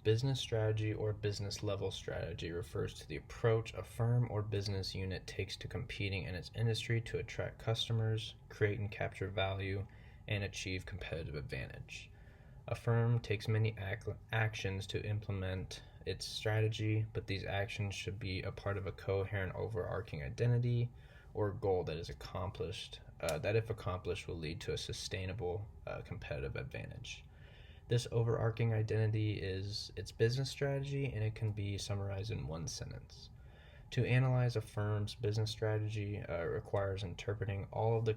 Business strategy or business level strategy refers to the approach a firm or business unit takes to competing in its industry to attract customers, create and capture value, and achieve competitive advantage. A firm takes many actions to implement its strategy, but these actions should be a part of a coherent overarching identity or goal that is accomplished, that if accomplished will lead to a sustainable competitive advantage. This overarching identity is its business strategy, and it can be summarized in one sentence. To analyze a firm's business strategy requires interpreting all of the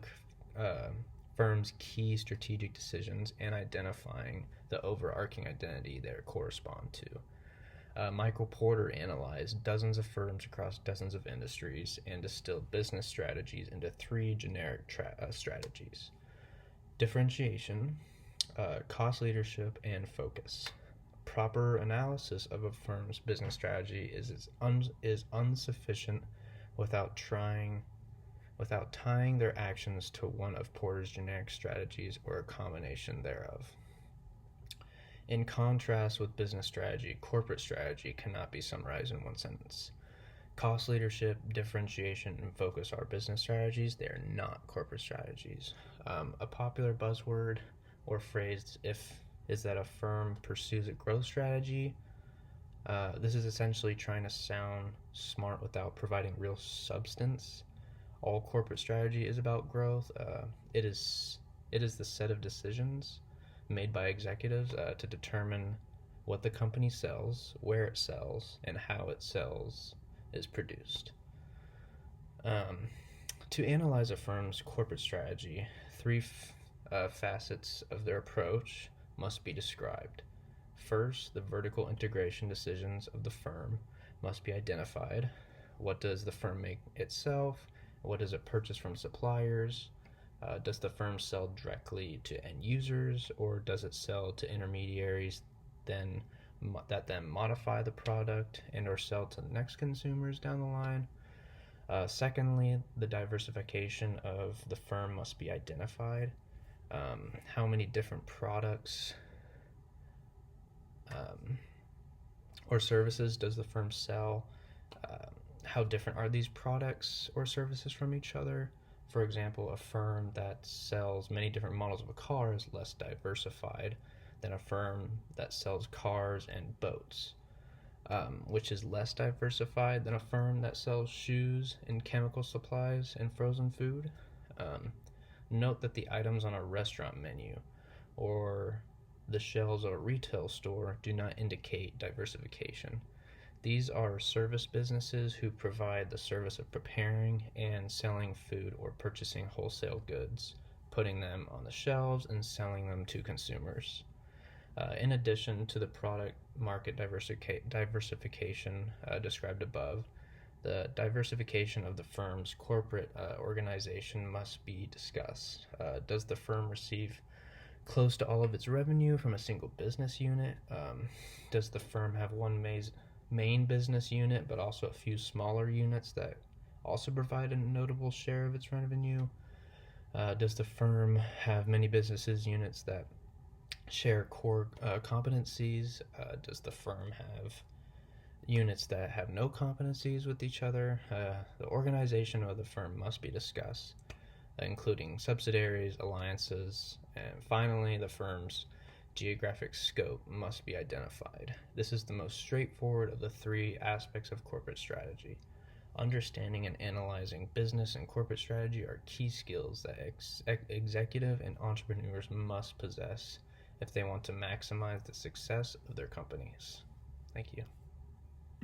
firm's key strategic decisions and identifying the overarching identity they correspond to. Michael Porter analyzed dozens of firms across dozens of industries and distilled business strategies into three generic strategies: differentiation, cost leadership, and focus. Proper analysis of a firm's business strategy is insufficient without tying their actions to one of Porter's generic strategies or a combination thereof. In contrast with business strategy, corporate strategy cannot be summarized in one sentence. Cost leadership, differentiation, and focus are business strategies. They are not corporate strategies. A popular buzzword or phrase is that a firm pursues a growth strategy. This is essentially trying to sound smart without providing real substance. All corporate strategy is about growth. It is the set of decisions made by executives to determine what the company sells, where it sells, and how it sells is produced. To analyze a firm's corporate strategy, three facets of their approach must be described. First, the vertical integration decisions of the firm must be identified. What does the firm make itself? What does it purchase from suppliers? Does the firm sell directly to end users, or does it sell to intermediaries that then modify the product and or sell to the next consumers down the line? Secondly, the diversification of the firm must be identified. How many different products or services does the firm sell? How different are these products or services from each other? For example, a firm that sells many different models of a car is less diversified than a firm that sells cars and boats, which is less diversified than a firm that sells shoes and chemical supplies and frozen food. Note that the items on a restaurant menu or the shelves of a retail store do not indicate diversification. These are service businesses who provide the service of preparing and selling food or purchasing wholesale goods, putting them on the shelves and selling them to consumers. In addition to the product market diversification described above, the diversification of the firm's corporate organization must be discussed. Does the firm receive close to all of its revenue from a single business unit? Does the firm have one main business unit, but also a few smaller units that also provide a notable share of its revenue? Does the firm have many businesses units that share core competencies? Does the firm have units that have no competencies with each other? The organization of the firm must be discussed, including subsidiaries, alliances, and finally, the firm's geographic scope must be identified. This is the most straightforward of the three aspects of corporate strategy. Understanding and analyzing business and corporate strategy are key skills that executive and entrepreneurs must possess if they want to maximize the success of their companies. Thank you.